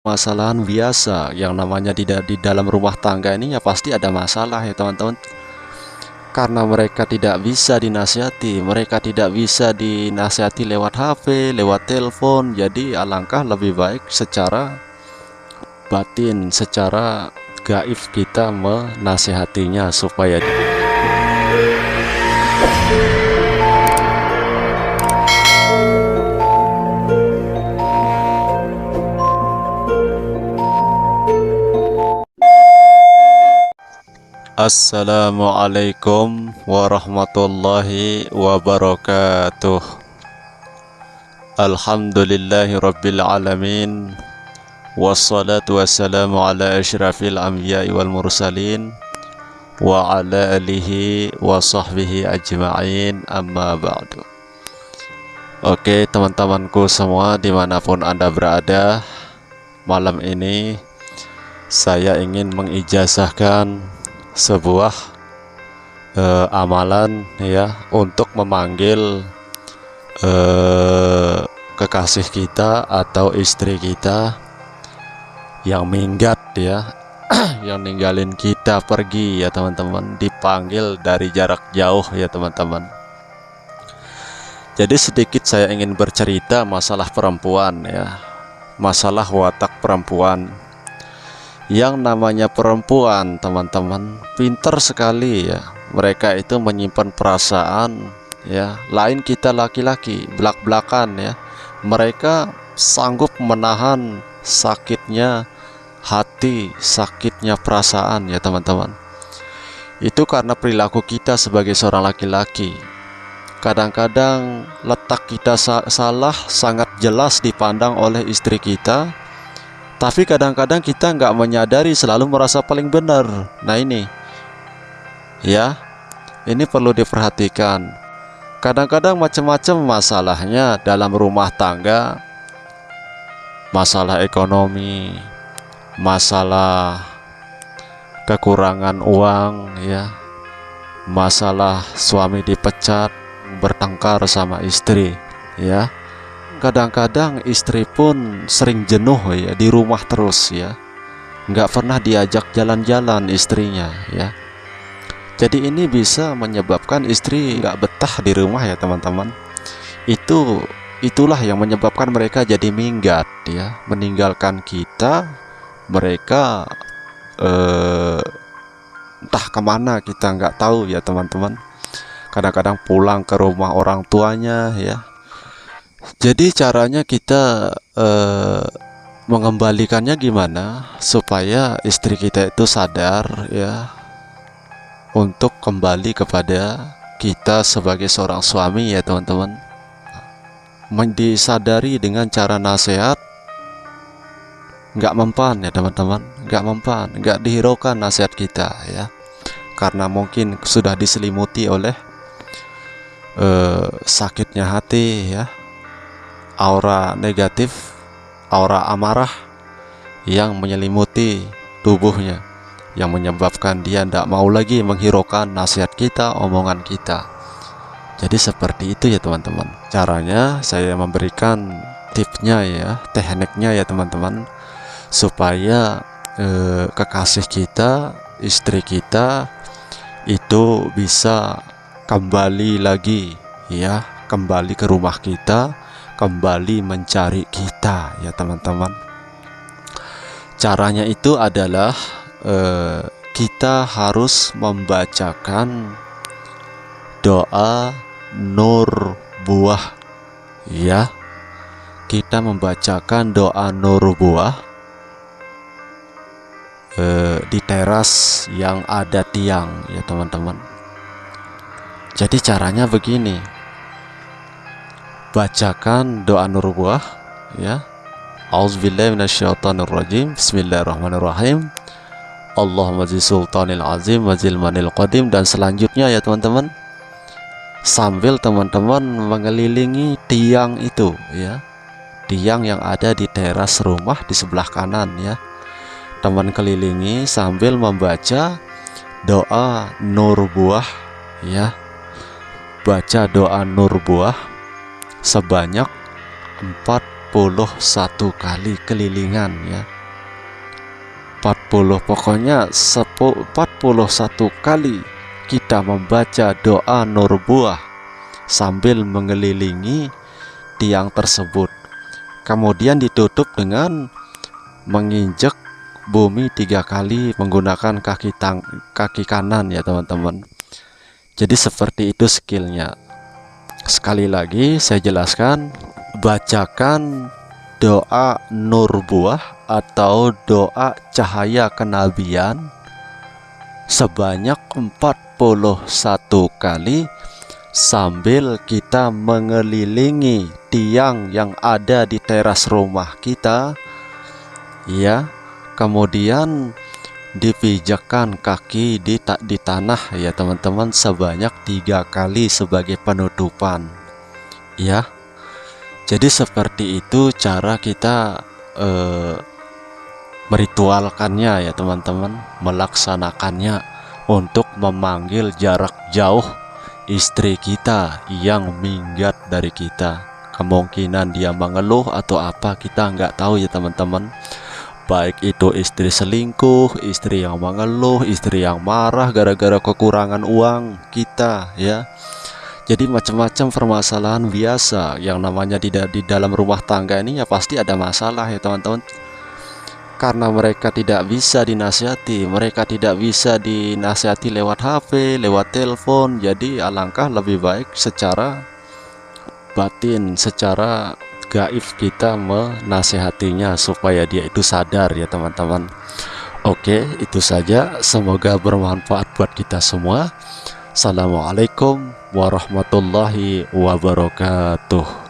Masalahan biasa yang namanya di dalam rumah tangga ini ya pasti ada masalah ya teman-teman. Karena mereka tidak bisa dinasihati, mereka tidak bisa dinasihati lewat HP, lewat telepon. Jadi alangkah lebih baik secara batin, secara gaib kita menasihatinya supaya Assalamualaikum warahmatullahi wabarakatuh. Alhamdulillahi rabbil alamin. Wassalatu wassalamu ala asyrafil anbiya'i wal mursalin wa ala alihi wa sahbihi ajma'in, amma ba'du. Oke teman-temanku semua dimanapun anda berada, malam ini saya ingin mengijazahkan sebuah amalan ya untuk memanggil kekasih kita atau istri kita yang minggat ya yang ninggalin kita pergi ya teman-teman, dipanggil dari jarak jauh ya teman-teman. Jadi sedikit saya ingin bercerita masalah perempuan ya, masalah watak perempuan. Yang namanya perempuan teman-teman pintar sekali ya, mereka itu menyimpan perasaan ya, lain kita laki-laki belak-belakan ya, mereka sanggup menahan sakitnya hati, sakitnya perasaan ya teman-teman. Itu karena perilaku kita sebagai seorang laki-laki. Kadang-kadang letak kita salah sangat jelas dipandang oleh istri kita, tapi kadang-kadang kita nggak menyadari, selalu merasa paling benar. Nah ini ya, ini perlu diperhatikan. Kadang-kadang macam-macam masalahnya dalam rumah tangga, masalah ekonomi, masalah kekurangan uang ya, masalah suami dipecat, bertengkar sama istri ya. Kadang-kadang istri pun sering jenuh ya, di rumah terus ya, nggak pernah diajak jalan-jalan istrinya ya. Jadi ini bisa menyebabkan istri nggak betah di rumah ya teman-teman. Itulah yang menyebabkan mereka jadi minggat ya, meninggalkan kita. Mereka entah kemana kita nggak tahu ya teman-teman. Kadang-kadang pulang ke rumah orang tuanya ya. Jadi caranya kita mengembalikannya gimana supaya istri kita itu sadar ya, untuk kembali kepada kita sebagai seorang suami ya teman-teman. Disadari dengan cara nasihat nggak mempan ya teman-teman, nggak mempan, nggak dihiraukan nasihat kita ya, karena mungkin sudah diselimuti oleh sakitnya hati ya, aura negatif, aura amarah yang menyelimuti tubuhnya, yang menyebabkan dia tidak mau lagi menghiraukan nasihat kita, omongan kita. Jadi seperti itu ya teman-teman. Caranya saya memberikan tipsnya ya, tekniknya ya teman-teman, supaya kekasih kita, istri kita itu bisa kembali lagi ya, kembali ke rumah kita, kembali mencari kita ya teman-teman. Caranya itu adalah kita harus membacakan doa nur buah ya. Kita membacakan doa nur buah di teras yang ada tiang ya teman-teman. Jadi caranya begini, bacakan doa nur buah ya. Auzubillahi minasyaitonirrajim. Bismillahirrahmanirrahim. Allahumma zil sultanil azim wa zil manil qadim, dan selanjutnya ya teman-teman, sambil teman-teman mengelilingi tiang itu ya, tiang yang ada di teras rumah di sebelah kanan ya. Teman kelilingi sambil membaca doa nur buah ya. Baca doa nur buah sebanyak 4 kali kelilingan ya. 40, pokoknya 41 kali kita membaca doa Nurbuah sambil mengelilingi tiang tersebut. Kemudian ditutup dengan menginjak bumi 3 kali menggunakan kaki kanan ya teman-teman. Jadi seperti itu skillnya. Sekali lagi saya jelaskan, bacakan doa Nurbuah atau doa cahaya kenabian sebanyak 41 kali sambil kita mengelilingi tiang yang ada di teras rumah kita ya. Kemudian dipijakkan kaki di tanah ya teman-teman sebanyak 3 kali sebagai penutupan ya. Jadi seperti itu cara kita meritualkannya ya teman-teman, melaksanakannya untuk memanggil jarak jauh istri kita yang minggat dari kita. Kemungkinan dia mengeluh atau apa kita nggak tahu ya teman-teman. Baik itu istri selingkuh, istri yang mengeluh, istri yang marah gara-gara kekurangan uang kita ya. Jadi macam-macam permasalahan biasa yang namanya di dalam rumah tangga ini ya pasti ada masalah ya teman-teman. Karena mereka tidak bisa dinasihati, mereka tidak bisa dinasihati lewat HP, lewat telepon. Jadi alangkah lebih baik secara batin, secara gaib kita menasehatinya supaya dia itu sadar ya teman-teman. Oke, itu saja, semoga bermanfaat buat kita semua. Assalamualaikum warahmatullahi wabarakatuh.